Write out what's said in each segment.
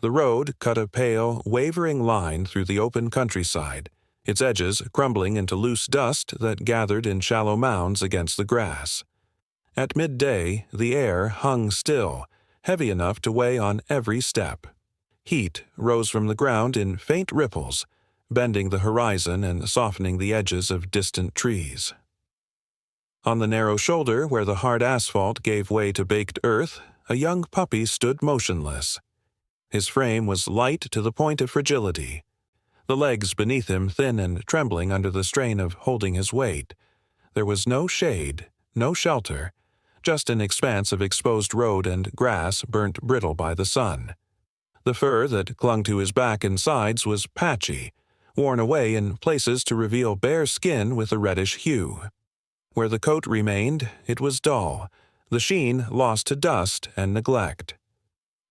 The road cut a pale, wavering line through the open countryside, its edges crumbling into loose dust that gathered in shallow mounds against the grass. At midday, the air hung still, heavy enough to weigh on every step. Heat rose from the ground in faint ripples, bending the horizon and softening the edges of distant trees. On the narrow shoulder where the hard asphalt gave way to baked earth, a young puppy stood motionless. His frame was light to the point of fragility, the legs beneath him thin and trembling under the strain of holding his weight. There was no shade, no shelter, just an expanse of exposed road and grass burnt brittle by the sun. The fur that clung to his back and sides was patchy, worn away in places to reveal bare skin with a reddish hue. Where the coat remained, it was dull, the sheen lost to dust and neglect.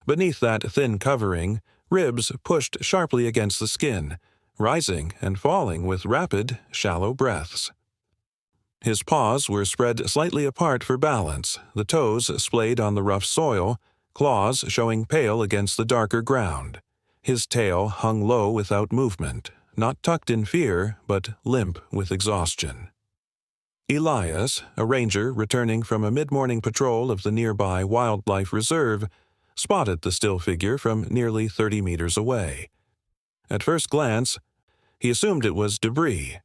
Beneath that thin covering, ribs pushed sharply against the skin, rising and falling with rapid, shallow breaths. His paws were spread slightly apart for balance, the toes splayed on the rough soil, claws showing pale against the darker ground. His tail hung low without movement, not tucked in fear, but limp with exhaustion. Elias, a ranger returning from a mid-morning patrol of the nearby wildlife reserve, spotted the still figure from nearly 30 meters away. At first glance, he assumed it was debris,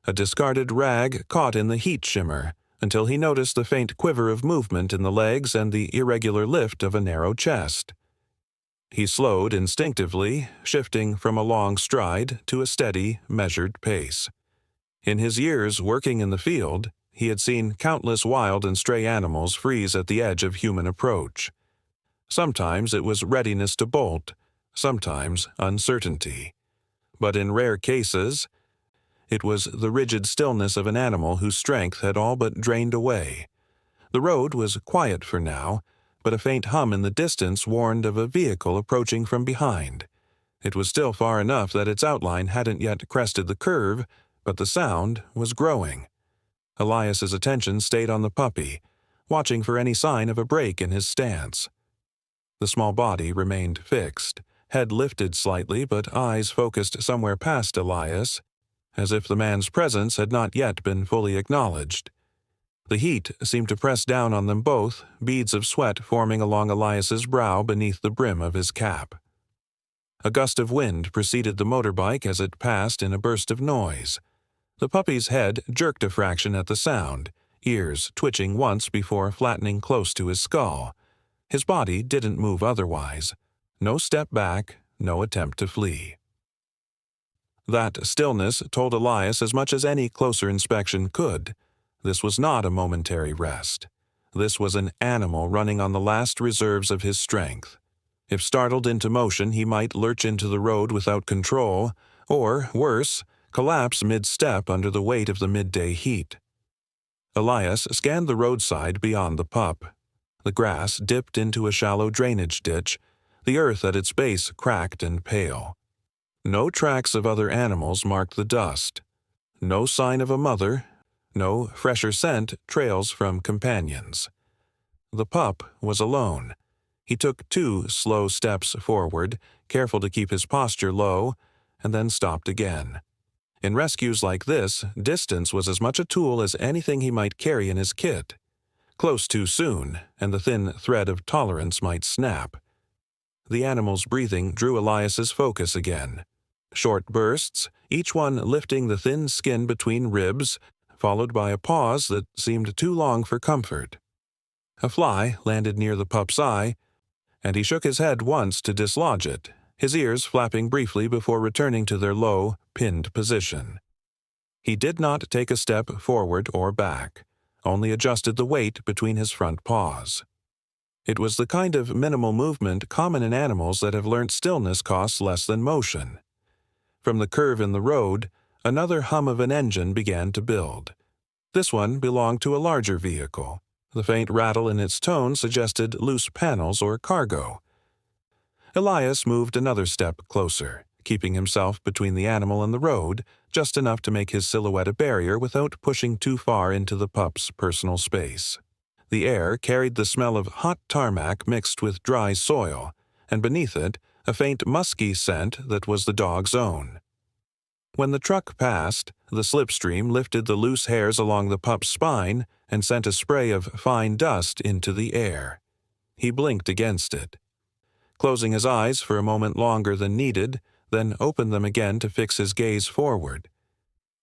a discarded rag caught in the heat shimmer, until he noticed the faint quiver of movement in the legs and the irregular lift of a narrow chest. He slowed instinctively, shifting from a long stride to a steady, measured pace. In his years working in the field, he had seen countless wild and stray animals freeze at the edge of human approach. Sometimes it was readiness to bolt, sometimes uncertainty. But in rare cases, it was the rigid stillness of an animal whose strength had all but drained away. The road was quiet for now, but a faint hum in the distance warned of a vehicle approaching from behind. It was still far enough that its outline hadn't yet crested the curve, but the sound was growing. Elias's attention stayed on the puppy, watching for any sign of a break in his stance. The small body remained fixed, head lifted slightly but eyes focused somewhere past Elias, as if the man's presence had not yet been fully acknowledged. The heat seemed to press down on them both, beads of sweat forming along Elias's brow beneath the brim of his cap. A gust of wind preceded the motorbike as it passed in a burst of noise. The puppy's head jerked a fraction at the sound, ears twitching once before flattening close to his skull. His body didn't move otherwise. No step back, no attempt to flee. That stillness told Elias as much as any closer inspection could. This was not a momentary rest. This was an animal running on the last reserves of his strength. If startled into motion, he might lurch into the road without control, or, worse, collapse mid-step under the weight of the midday heat. Elias scanned the roadside beyond the pup. The grass dipped into a shallow drainage ditch, the earth at its base cracked and pale. No tracks of other animals marked the dust. No sign of a mother, no fresher scent trails from companions. The pup was alone. He took 2 slow steps forward, careful to keep his posture low, and then stopped again. In rescues like this, distance was as much a tool as anything he might carry in his kit. Close too soon, and the thin thread of tolerance might snap. The animal's breathing drew Elias's focus again. Short bursts, each one lifting the thin skin between ribs, followed by a pause that seemed too long for comfort. A fly landed near the pup's eye, and he shook his head once to dislodge it, his ears flapping briefly before returning to their low, pinned position. He did not take a step forward or back, only adjusted the weight between his front paws. It was the kind of minimal movement common in animals that have learnt stillness costs less than motion. From the curve in the road, another hum of an engine began to build. This one belonged to a larger vehicle. The faint rattle in its tone suggested loose panels or cargo. Elias moved another step closer, keeping himself between the animal and the road, just enough to make his silhouette a barrier without pushing too far into the pup's personal space. The air carried the smell of hot tarmac mixed with dry soil, and beneath it, a faint musky scent that was the dog's own. When the truck passed, the slipstream lifted the loose hairs along the pup's spine and sent a spray of fine dust into the air. He blinked against it, closing his eyes for a moment longer than needed, then opened them again to fix his gaze forward.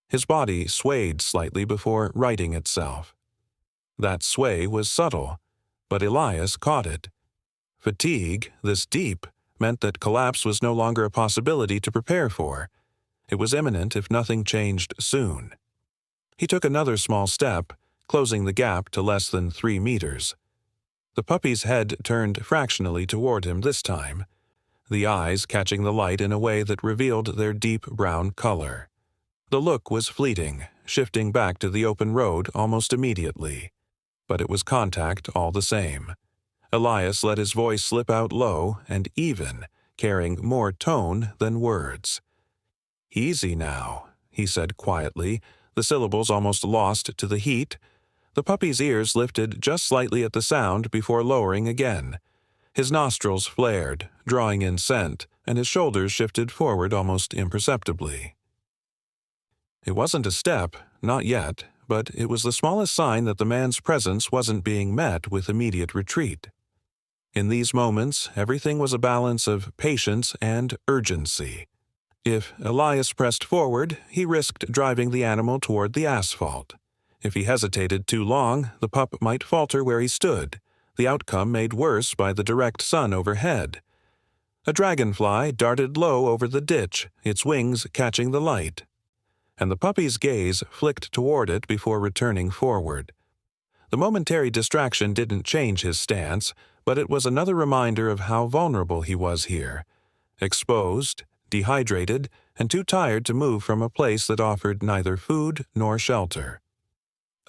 His body swayed slightly before righting itself. That sway was subtle, but Elias caught it. Fatigue, this deep, meant that collapse was no longer a possibility to prepare for. It was imminent if nothing changed soon. He took another small step, closing the gap to less than 3 meters. The puppy's head turned fractionally toward him this time, the eyes catching the light in a way that revealed their deep brown color. The look was fleeting, shifting back to the open road almost immediately. But it was contact all the same. Elias let his voice slip out low and even, carrying more tone than words. "Easy now," he said quietly, the syllables almost lost to the heat. The puppy's ears lifted just slightly at the sound before lowering again. His nostrils flared, drawing in scent, and his shoulders shifted forward almost imperceptibly. It wasn't a step, not yet, but it was the smallest sign that the man's presence wasn't being met with immediate retreat. In these moments, everything was a balance of patience and urgency. If Elias pressed forward, he risked driving the animal toward the asphalt. If he hesitated too long, the pup might falter where he stood, the outcome made worse by the direct sun overhead. A dragonfly darted low over the ditch, its wings catching the light, and the puppy's gaze flicked toward it before returning forward. The momentary distraction didn't change his stance, but it was another reminder of how vulnerable he was here, exposed, dehydrated, and too tired to move from a place that offered neither food nor shelter.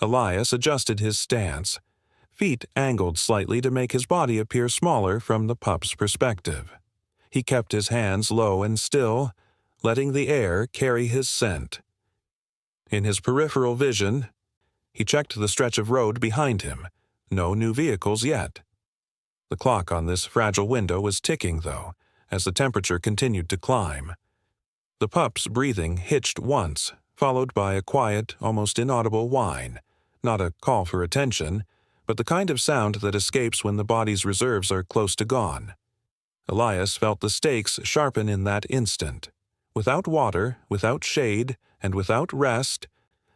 Elias adjusted his stance, feet angled slightly to make his body appear smaller from the pup's perspective. He kept his hands low and still, letting the air carry his scent. In his peripheral vision, he checked the stretch of road behind him. No new vehicles yet. The clock on this fragile window was ticking, though, as the temperature continued to climb. The pup's breathing hitched once, followed by a quiet, almost inaudible whine, not a call for attention, but the kind of sound that escapes when the body's reserves are close to gone. Elias felt the stakes sharpen in that instant. Without water, without shade, and without rest,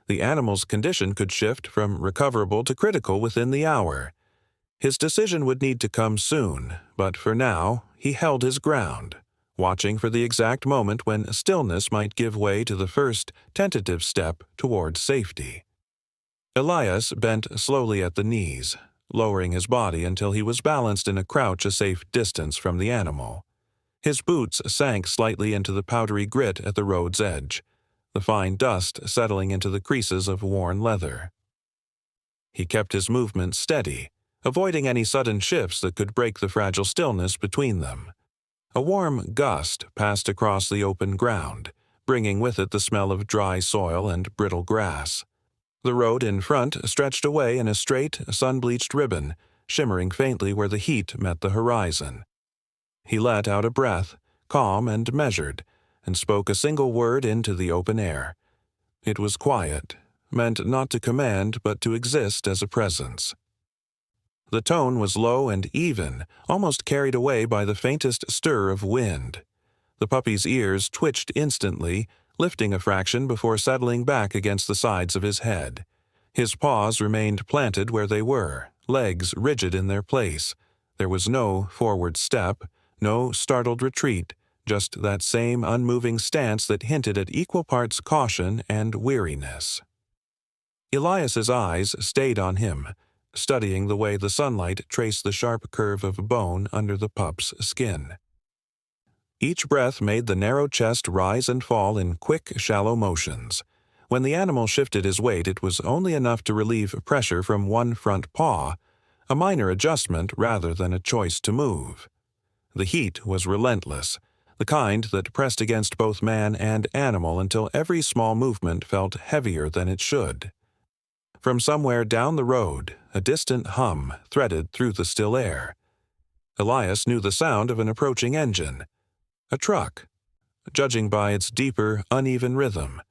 the animal's condition could shift from recoverable to critical within the hour. His decision would need to come soon, but for now, he held his ground, watching for the exact moment when stillness might give way to the first tentative step toward safety. Elias bent slowly at the knees, lowering his body until he was balanced in a crouch a safe distance from the animal. His boots sank slightly into the powdery grit at the road's edge, the fine dust settling into the creases of worn leather. He kept his movement steady, avoiding any sudden shifts that could break the fragile stillness between them. A warm gust passed across the open ground, bringing with it the smell of dry soil and brittle grass. The road in front stretched away in a straight, sun-bleached ribbon, shimmering faintly where the heat met the horizon. He let out a breath, calm and measured, and spoke a single word into the open air. It was quiet, meant not to command but to exist as a presence. The tone was low and even, almost carried away by the faintest stir of wind. The puppy's ears twitched instantly, lifting a fraction before settling back against the sides of his head. His paws remained planted where they were, legs rigid in their place. There was no forward step, no startled retreat, just that same unmoving stance that hinted at equal parts caution and weariness. Elias's eyes stayed on him, studying the way the sunlight traced the sharp curve of bone under the pup's skin. Each breath made the narrow chest rise and fall in quick, shallow motions. When the animal shifted his weight, it was only enough to relieve pressure from one front paw, a minor adjustment rather than a choice to move. The heat was relentless, the kind that pressed against both man and animal until every small movement felt heavier than it should. From somewhere down the road, a distant hum threaded through the still air. Elias knew the sound of an approaching engine, A truck, judging by its deeper, uneven rhythm.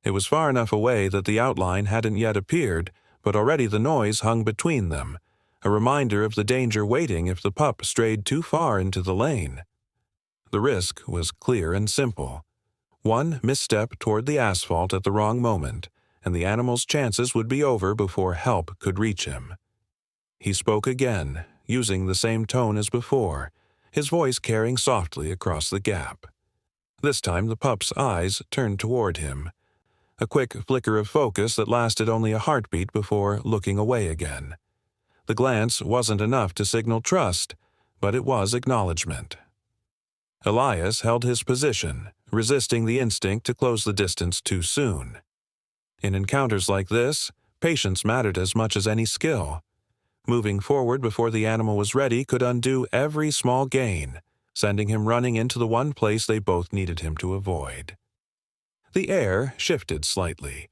It was far enough away that the outline hadn't yet appeared, but already the noise hung between them, a reminder of the danger waiting if the pup strayed too far into the lane. The risk was clear and simple. One misstep toward the asphalt at the wrong moment, and the animal's chances would be over before help could reach him. He spoke again, using the same tone as before, his voice carrying softly across the gap. This time the pup's eyes turned toward him, a quick flicker of focus that lasted only a heartbeat before looking away again. The glance wasn't enough to signal trust, but it was acknowledgement. Elias held his position, resisting the instinct to close the distance too soon. In encounters like this, patience mattered as much as any skill. Moving forward before the animal was ready could undo every small gain, sending him running into the one place they both needed him to avoid. The air shifted slightly,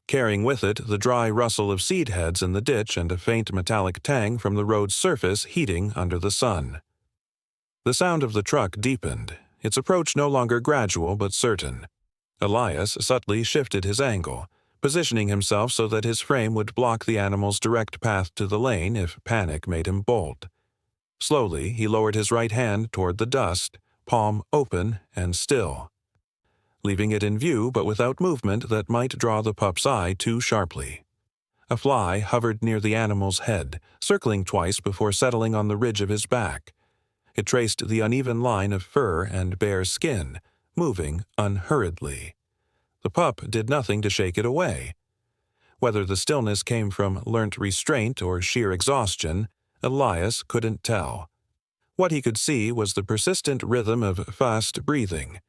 carrying with it the dry rustle of seed heads in the ditch and a faint metallic tang from the road's surface heating under the sun. The sound of the truck deepened, its approach no longer gradual but certain. Elias subtly shifted his angle, positioning himself so that his frame would block the animal's direct path to the lane if panic made him bolt. Slowly, he lowered his right hand toward the dust, palm open and still, leaving it in view but without movement that might draw the pup's eye too sharply. A fly hovered near the animal's head, circling twice before settling on the ridge of his back. It traced the uneven line of fur and bare skin, moving unhurriedly. The pup did nothing to shake it away. Whether the stillness came from learnt restraint or sheer exhaustion, Elias couldn't tell. What he could see was the persistent rhythm of fast breathing,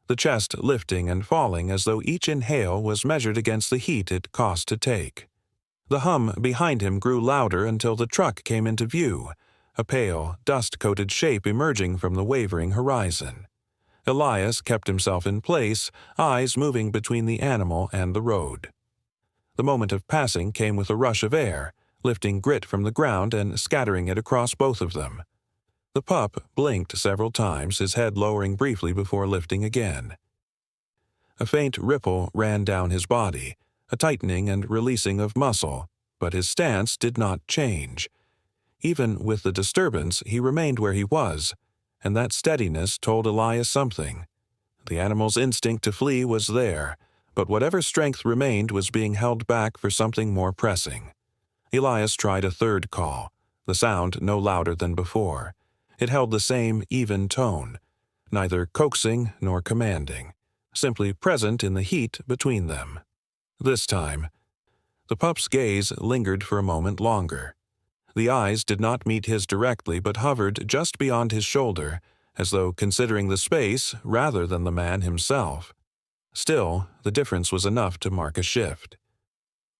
the chest lifting and falling as though each inhale was measured against the heat it cost to take. The hum behind him grew louder until the truck came into view, a pale, dust-coated shape emerging from the wavering horizon. Elias kept himself in place, eyes moving between the animal and the road. The moment of passing came with a rush of air, lifting grit from the ground and scattering it across both of them. The pup blinked several times, his head lowering briefly before lifting again. A faint ripple ran down his body, a tightening and releasing of muscle, but his stance did not change. Even with the disturbance, he remained where he was, and that steadiness told Elias something. The animal's instinct to flee was there, but whatever strength remained was being held back for something more pressing. Elias tried a third call, the sound no louder than before. It held the same even tone, neither coaxing nor commanding, simply present in the heat between them. This time, the pup's gaze lingered for a moment longer. The eyes did not meet his directly but hovered just beyond his shoulder, as though considering the space rather than the man himself. Still, the difference was enough to mark a shift.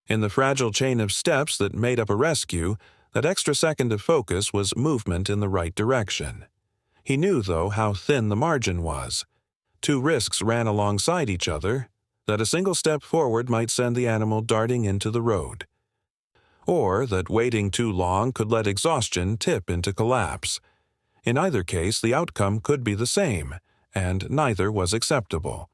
In the fragile chain of steps that made up a rescue, that extra second of focus was movement in the right direction. He knew, though, how thin the margin was. Two risks ran alongside each other, that a single step forward might send the animal darting into the road, or that waiting too long could let exhaustion tip into collapse. In either case, the outcome could be the same, and neither was acceptable.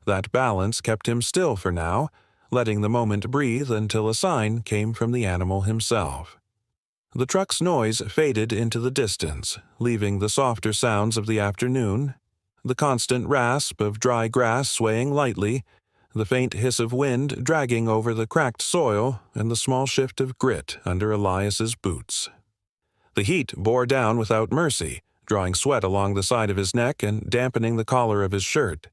That balance kept him still for now, letting the moment breathe until a sign came from the animal himself. The truck's noise faded into the distance, leaving the softer sounds of the afternoon, the constant rasp of dry grass swaying lightly, the faint hiss of wind dragging over the cracked soil, and the small shift of grit under Elias's boots. The heat bore down without mercy, drawing sweat along the side of his neck and dampening the collar of his shirt.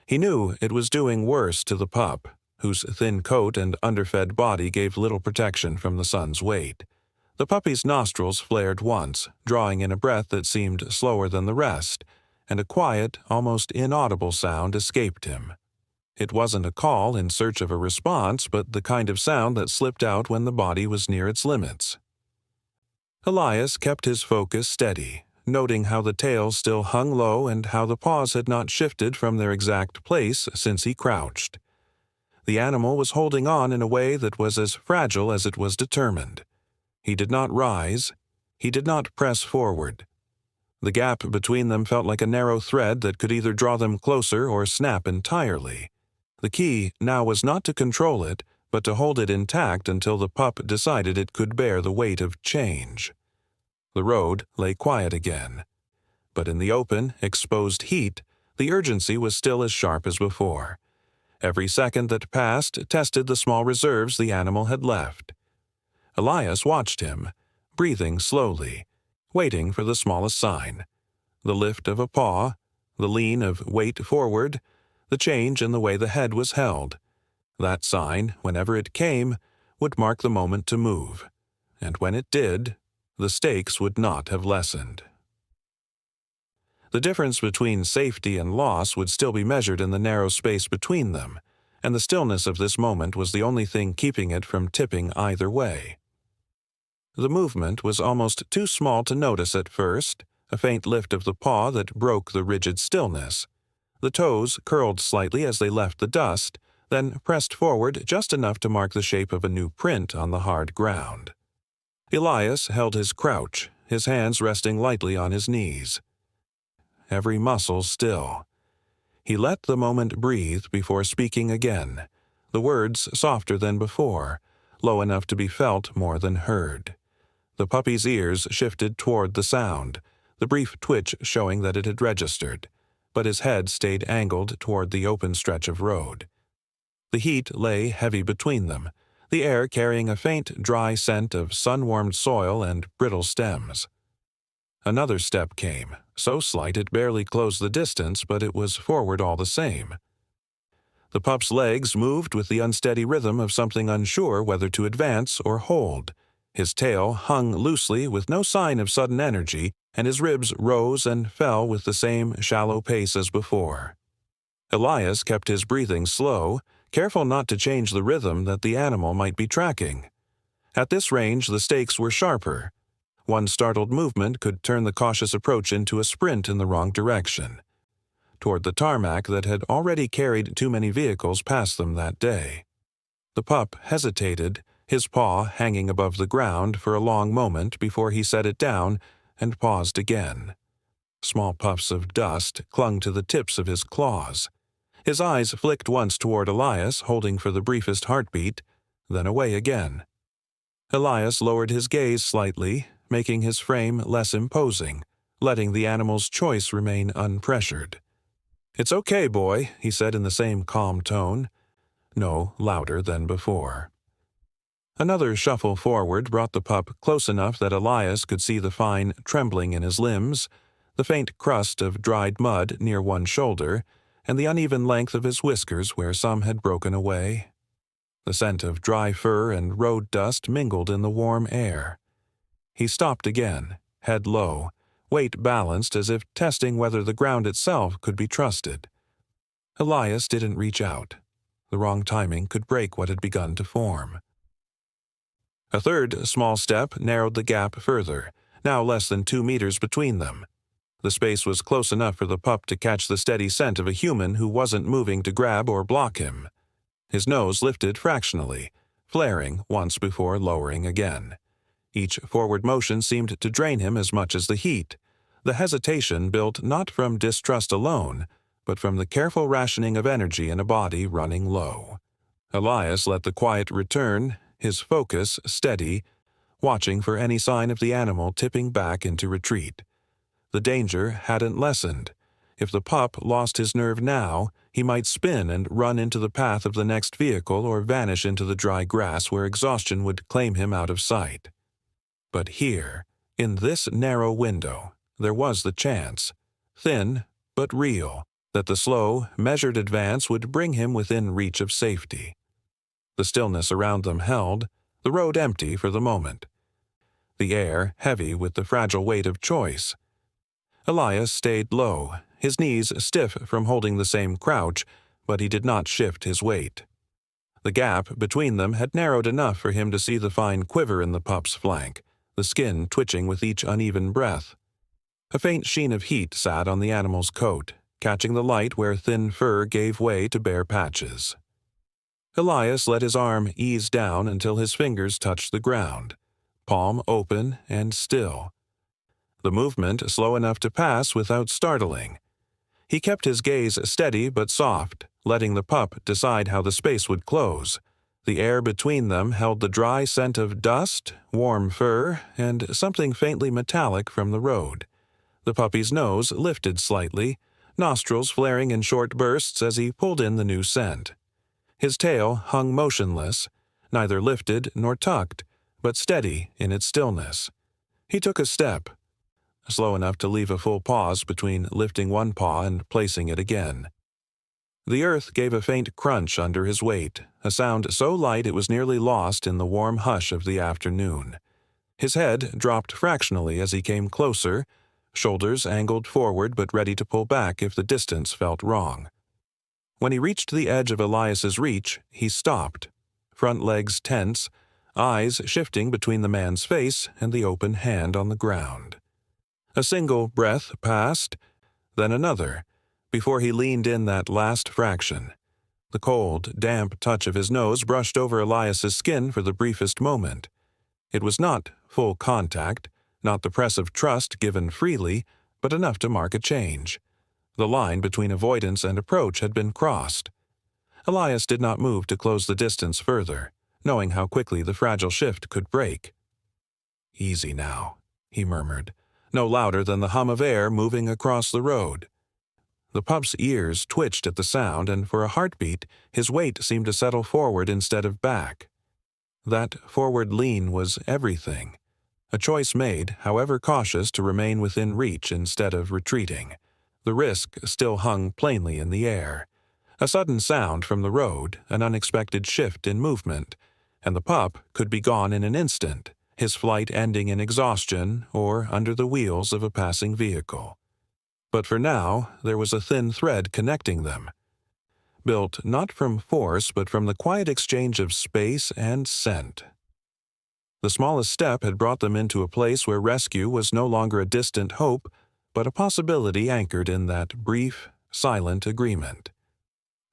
He knew it was doing worse to the pup, whose thin coat and underfed body gave little protection from the sun's weight. The puppy's nostrils flared once, drawing in a breath that seemed slower than the rest, and a quiet, almost inaudible sound escaped him. It wasn't a call in search of a response, but the kind of sound that slipped out when the body was near its limits. Elias kept his focus steady, noting how the tail still hung low and how the paws had not shifted from their exact place since he crouched. The animal was holding on in a way that was as fragile as it was determined. He did not rise. He did not press forward. The gap between them felt like a narrow thread that could either draw them closer or snap entirely. The key now was not to control it, but to hold it intact until the pup decided it could bear the weight of change. The road lay quiet again. But in the open, exposed heat, the urgency was still as sharp as before. Every second that passed tested the small reserves the animal had left. Elias watched him, breathing slowly, waiting for the smallest sign. The lift of a paw, the lean of weight forward, the change in the way the head was held. That sign, whenever it came, would mark the moment to move. And when it did, the stakes would not have lessened. The difference between safety and loss would still be measured in the narrow space between them, and the stillness of this moment was the only thing keeping it from tipping either way. The movement was almost too small to notice at first, a faint lift of the paw that broke the rigid stillness. The toes curled slightly as they left the dust, then pressed forward just enough to mark the shape of a new print on the hard ground. Elias held his crouch, his hands resting lightly on his knees. Every muscle still. He let the moment breathe before speaking again, the words softer than before, low enough to be felt more than heard. The puppy's ears shifted toward the sound, the brief twitch showing that it had registered, but his head stayed angled toward the open stretch of road. The heat lay heavy between them, the air carrying a faint, dry scent of sun-warmed soil and brittle stems. Another step came, so slight it barely closed the distance, but it was forward all the same. The pup's legs moved with the unsteady rhythm of something unsure whether to advance or hold. His tail hung loosely with no sign of sudden energy, and his ribs rose and fell with the same shallow pace as before. Elias kept his breathing slow, careful not to change the rhythm that the animal might be tracking. At this range, the stakes were sharper. One startled movement could turn the cautious approach into a sprint in the wrong direction, toward the tarmac that had already carried too many vehicles past them that day. The pup hesitated, his paw hanging above the ground for a long moment before he set it down and paused again. Small puffs of dust clung to the tips of his claws. His eyes flicked once toward Elias, holding for the briefest heartbeat, then away again. Elias lowered his gaze slightly, making his frame less imposing, letting the animal's choice remain unpressured. "It's okay, boy," he said in the same calm tone, no louder than before. Another shuffle forward brought the pup close enough that Elias could see the fine trembling in his limbs, the faint crust of dried mud near one shoulder, and the uneven length of his whiskers where some had broken away. The scent of dry fur and road dust mingled in the warm air. He stopped again, head low, weight balanced as if testing whether the ground itself could be trusted. Elias didn't reach out. The wrong timing could break what had begun to form. A third small step narrowed the gap further, now less than 2 meters between them. The space was close enough for the pup to catch the steady scent of a human who wasn't moving to grab or block him. His nose lifted fractionally, flaring once before lowering again. Each forward motion seemed to drain him as much as the heat, the hesitation built not from distrust alone, but from the careful rationing of energy in a body running low. Elias let the quiet return, his focus steady, watching for any sign of the animal tipping back into retreat. The danger hadn't lessened. If the pup lost his nerve now, he might spin and run into the path of the next vehicle or vanish into the dry grass where exhaustion would claim him out of sight. But here, in this narrow window, there was the chance, thin but real, that the slow, measured advance would bring him within reach of safety. The stillness around them held, the road empty for the moment. The air heavy with the fragile weight of choice. Elias stayed low, his knees stiff from holding the same crouch, but he did not shift his weight. The gap between them had narrowed enough for him to see the fine quiver in the pup's flank, the skin twitching with each uneven breath. A faint sheen of heat sat on the animal's coat, catching the light where thin fur gave way to bare patches. Elias let his arm ease down until his fingers touched the ground, palm open and still. the movement slow enough to pass without startling. He kept his gaze steady but soft, letting the pup decide how the space would close. The air between them held the dry scent of dust, warm fur, and something faintly metallic from the road. The puppy's nose lifted slightly, nostrils flaring in short bursts as he pulled in the new scent. His tail hung motionless, neither lifted nor tucked, but steady in its stillness. He took a step, slow enough to leave a full pause between lifting one paw and placing it again. The earth gave a faint crunch under his weight, a sound so light it was nearly lost in the warm hush of the afternoon. His head dropped fractionally as he came closer, shoulders angled forward but ready to pull back if the distance felt wrong. When he reached the edge of Elias's reach, he stopped, front legs tense, eyes shifting between the man's face and the open hand on the ground. A single breath passed, then another, before he leaned in that last fraction. The cold, damp touch of his nose brushed over Elias's skin for the briefest moment. It was not full contact, not the press of trust given freely, but enough to mark a change. The line between avoidance and approach had been crossed. Elias did not move to close the distance further, knowing how quickly the fragile shift could break. "Easy now," he murmured, no louder than the hum of air moving across the road. The pup's ears twitched at the sound, and for a heartbeat, his weight seemed to settle forward instead of back. That forward lean was everything. A choice made, however cautious, to remain within reach instead of retreating. The risk still hung plainly in the air. A sudden sound from the road, an unexpected shift in movement, and the pup could be gone in an instant, his flight ending in exhaustion or under the wheels of a passing vehicle. But for now, there was a thin thread connecting them, built not from force but from the quiet exchange of space and scent. The smallest step had brought them into a place where rescue was no longer a distant hope, but a possibility anchored in that brief, silent agreement.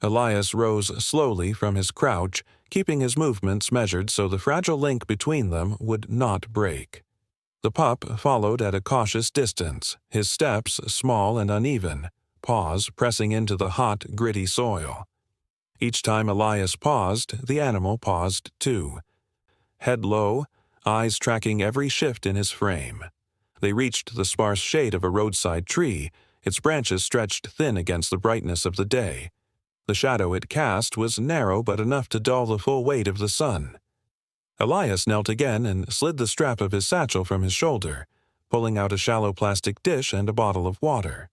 Elias rose slowly from his crouch, keeping his movements measured so the fragile link between them would not break. The pup followed at a cautious distance, his steps small and uneven, paws pressing into the hot, gritty soil. Each time Elias paused, the animal paused too. Head low, eyes tracking every shift in his frame. They reached the sparse shade of a roadside tree, its branches stretched thin against the brightness of the day. The shadow it cast was narrow but enough to dull the full weight of the sun. Elias knelt again and slid the strap of his satchel from his shoulder, pulling out a shallow plastic dish and a bottle of water.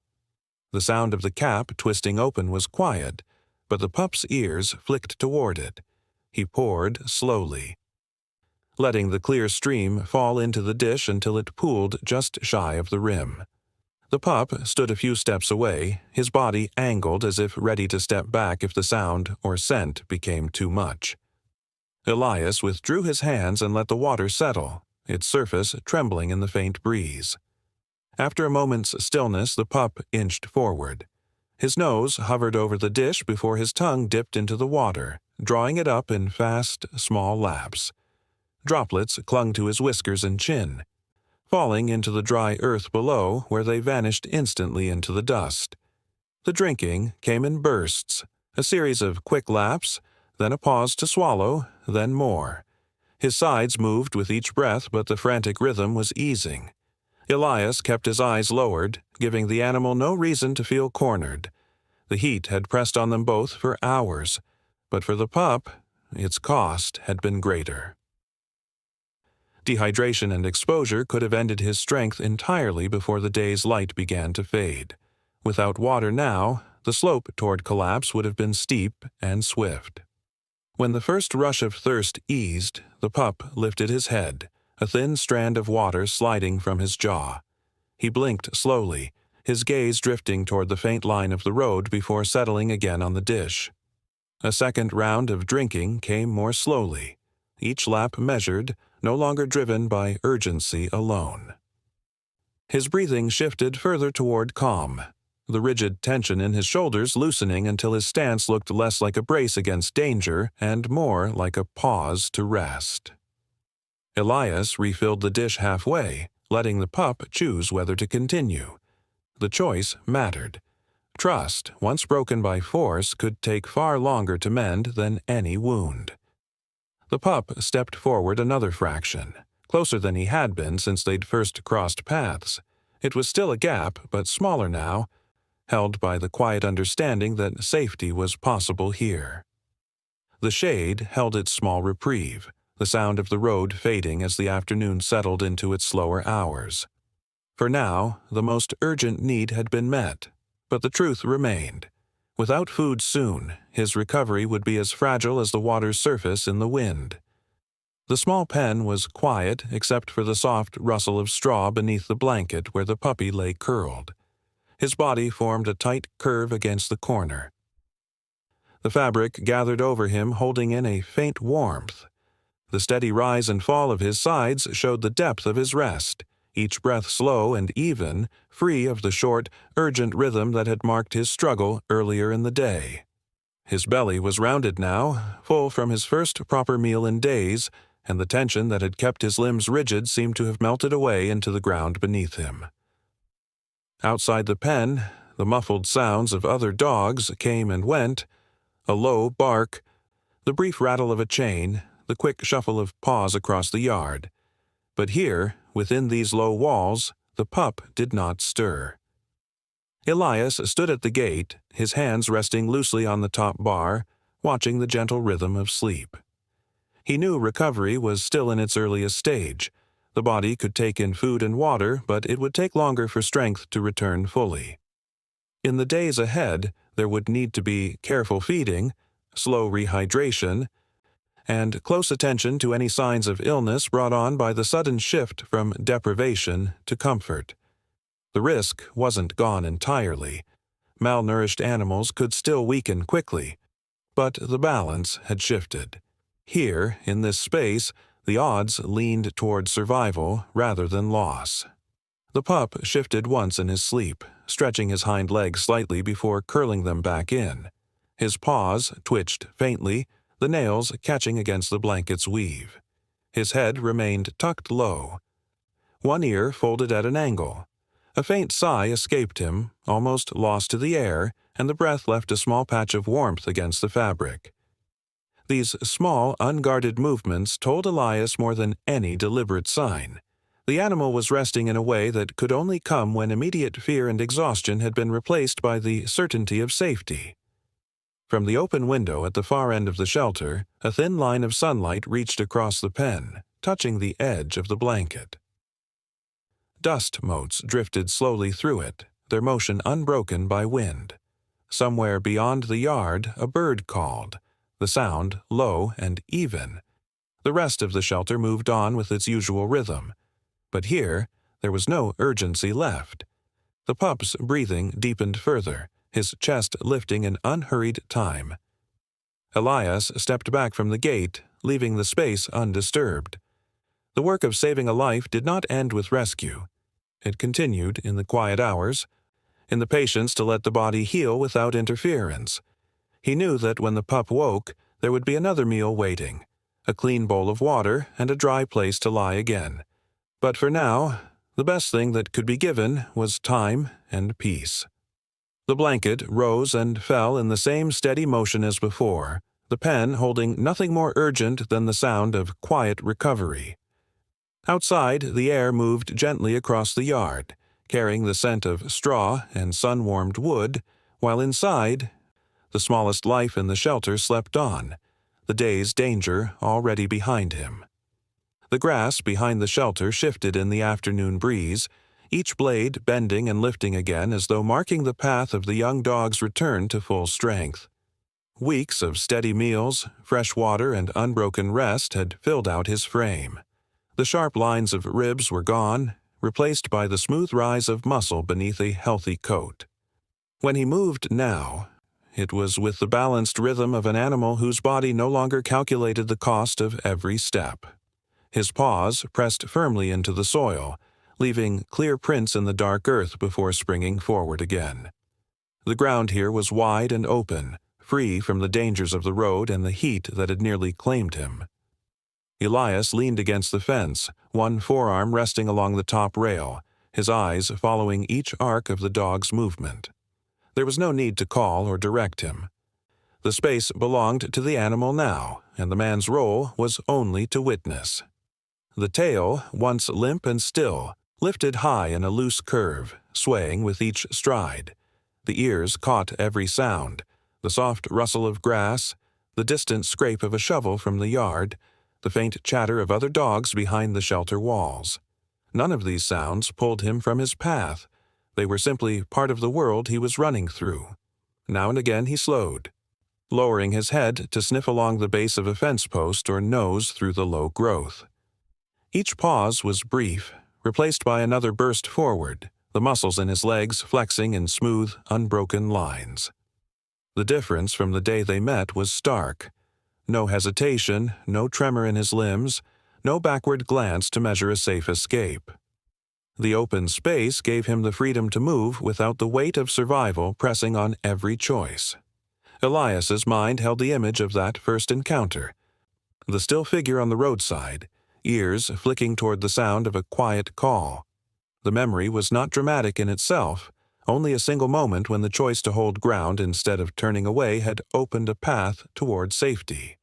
The sound of the cap twisting open was quiet, but the pup's ears flicked toward it. He poured slowly, letting the clear stream fall into the dish until it pooled just shy of the rim. The pup stood a few steps away, his body angled as if ready to step back if the sound or scent became too much. Elias withdrew his hands and let the water settle, its surface trembling in the faint breeze. After a moment's stillness, the pup inched forward. His nose hovered over the dish before his tongue dipped into the water, drawing it up in fast, small laps. Droplets clung to his whiskers and chin, falling into the dry earth below, where they vanished instantly into the dust. The drinking came in bursts, a series of quick laps, then a pause to swallow, then more. His sides moved with each breath, but the frantic rhythm was easing. Elias kept his eyes lowered, giving the animal no reason to feel cornered. The heat had pressed on them both for hours, but for the pup, its cost had been greater. Dehydration and exposure could have ended his strength entirely before the day's light began to fade. Without water now, the slope toward collapse would have been steep and swift. When the first rush of thirst eased, the pup lifted his head, a thin strand of water sliding from his jaw. He blinked slowly, his gaze drifting toward the faint line of the road before settling again on the dish. A second round of drinking came more slowly, each lap measured, no longer driven by urgency alone. His breathing shifted further toward calm, the rigid tension in his shoulders loosening until his stance looked less like a brace against danger and more like a pause to rest. Elias refilled the dish halfway, letting the pup choose whether to continue. The choice mattered. Trust, once broken by force, could take far longer to mend than any wound. The pup stepped forward another fraction, closer than he had been since they'd first crossed paths. It was still a gap, but smaller now, held by the quiet understanding that safety was possible here. The shade held its small reprieve, the sound of the road fading as the afternoon settled into its slower hours. For now, the most urgent need had been met, but the truth remained. Without food soon, his recovery would be as fragile as the water's surface in the wind. The small pen was quiet except for the soft rustle of straw beneath the blanket where the puppy lay curled. His body formed a tight curve against the corner. The fabric gathered over him, holding in a faint warmth. The steady rise and fall of his sides showed the depth of his rest, each breath slow and even, free of the short, urgent rhythm that had marked his struggle earlier in the day. His belly was rounded now, full from his first proper meal in days, and the tension that had kept his limbs rigid seemed to have melted away into the ground beneath him. Outside the pen, the muffled sounds of other dogs came and went, a low bark, the brief rattle of a chain, the quick shuffle of paws across the yard. But here, within these low walls, the pup did not stir. Elias stood at the gate, his hands resting loosely on the top bar, watching the gentle rhythm of sleep. He knew recovery was still in its earliest stage. The body could take in food and water, but it would take longer for strength to return fully. In the days ahead, there would need to be careful feeding, slow rehydration, and close attention to any signs of illness brought on by the sudden shift from deprivation to comfort. The risk wasn't gone entirely. Malnourished animals could still weaken quickly, but the balance had shifted. Here, in this space, the odds leaned toward survival rather than loss. The pup shifted once in his sleep, stretching his hind legs slightly before curling them back in. His paws twitched faintly, the nails catching against the blanket's weave. His head remained tucked low, one ear folded at an angle. A faint sigh escaped him, almost lost to the air, and the breath left a small patch of warmth against the fabric. These small, unguarded movements told Elias more than any deliberate sign. The animal was resting in a way that could only come when immediate fear and exhaustion had been replaced by the certainty of safety. From the open window at the far end of the shelter, a thin line of sunlight reached across the pen, touching the edge of the blanket. Dust motes drifted slowly through it, their motion unbroken by wind. Somewhere beyond the yard, a bird called, the sound low and even. The rest of the shelter moved on with its usual rhythm. But here, there was no urgency left. The pup's breathing deepened further, his chest lifting in unhurried time. Elias stepped back from the gate, leaving the space undisturbed. The work of saving a life did not end with rescue. It continued in the quiet hours, in the patience to let the body heal without interference. He knew that when the pup woke, there would be another meal waiting, a clean bowl of water and a dry place to lie again. But for now, the best thing that could be given was time and peace. The blanket rose and fell in the same steady motion as before, the pen holding nothing more urgent than the sound of quiet recovery. Outside, the air moved gently across the yard, carrying the scent of straw and sun-warmed wood, while inside, the smallest life in the shelter slept on, the day's danger already behind him. The grass behind the shelter shifted in the afternoon breeze, each blade bending and lifting again as though marking the path of the young dog's return to full strength. Weeks of steady meals, fresh water, and unbroken rest had filled out his frame. The sharp lines of ribs were gone, replaced by the smooth rise of muscle beneath a healthy coat. When he moved now, it was with the balanced rhythm of an animal whose body no longer calculated the cost of every step. His paws pressed firmly into the soil, leaving clear prints in the dark earth before springing forward again. The ground here was wide and open, free from the dangers of the road and the heat that had nearly claimed him. Elias leaned against the fence, one forearm resting along the top rail, his eyes following each arc of the dog's movement. There was no need to call or direct him. The space belonged to the animal now, and the man's role was only to witness. The tail, once limp and still, lifted high in a loose curve, swaying with each stride. The ears caught every sound, the soft rustle of grass, the distant scrape of a shovel from the yard, the faint chatter of other dogs behind the shelter walls. None of these sounds pulled him from his path. They were simply part of the world he was running through. Now and again he slowed, lowering his head to sniff along the base of a fence post or nose through the low growth. Each pause was brief, replaced by another burst forward, the muscles in his legs flexing in smooth, unbroken lines. The difference from the day they met was stark. No hesitation, no tremor in his limbs, no backward glance to measure a safe escape. The open space gave him the freedom to move without the weight of survival pressing on every choice. Elias's mind held the image of that first encounter. The still figure on the roadside, ears flicking toward the sound of a quiet call. The memory was not dramatic in itself, only a single moment when the choice to hold ground instead of turning away had opened a path toward safety.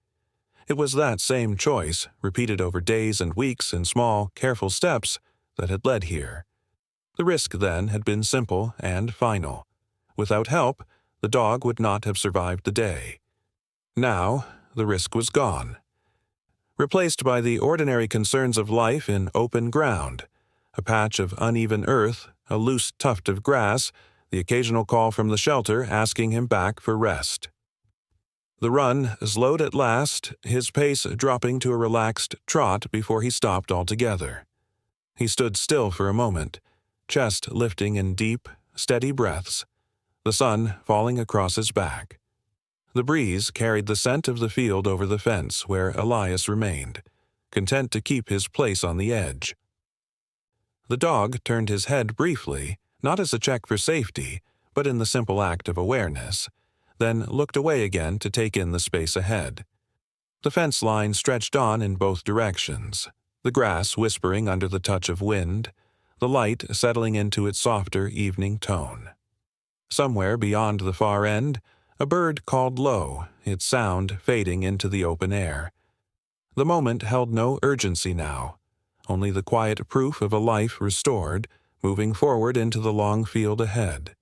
It was that same choice, repeated over days and weeks in small, careful steps, that had led here. The risk then had been simple and final. Without help, the dog would not have survived the day. Now, the risk was gone, replaced by the ordinary concerns of life in open ground, a patch of uneven earth, a loose tuft of grass, the occasional call from the shelter asking him back for rest. The run slowed at last, his pace dropping to a relaxed trot before he stopped altogether. He stood still for a moment, chest lifting in deep, steady breaths, the sun falling across his back. The breeze carried the scent of the field over the fence where Elias remained, content to keep his place on the edge. The dog turned his head briefly, not as a check for safety, but in the simple act of awareness, then looked away again to take in the space ahead. The fence line stretched on in both directions, the grass whispering under the touch of wind, the light settling into its softer evening tone. Somewhere beyond the far end, a bird called low, its sound fading into the open air. The moment held no urgency now, only the quiet proof of a life restored, moving forward into the long field ahead.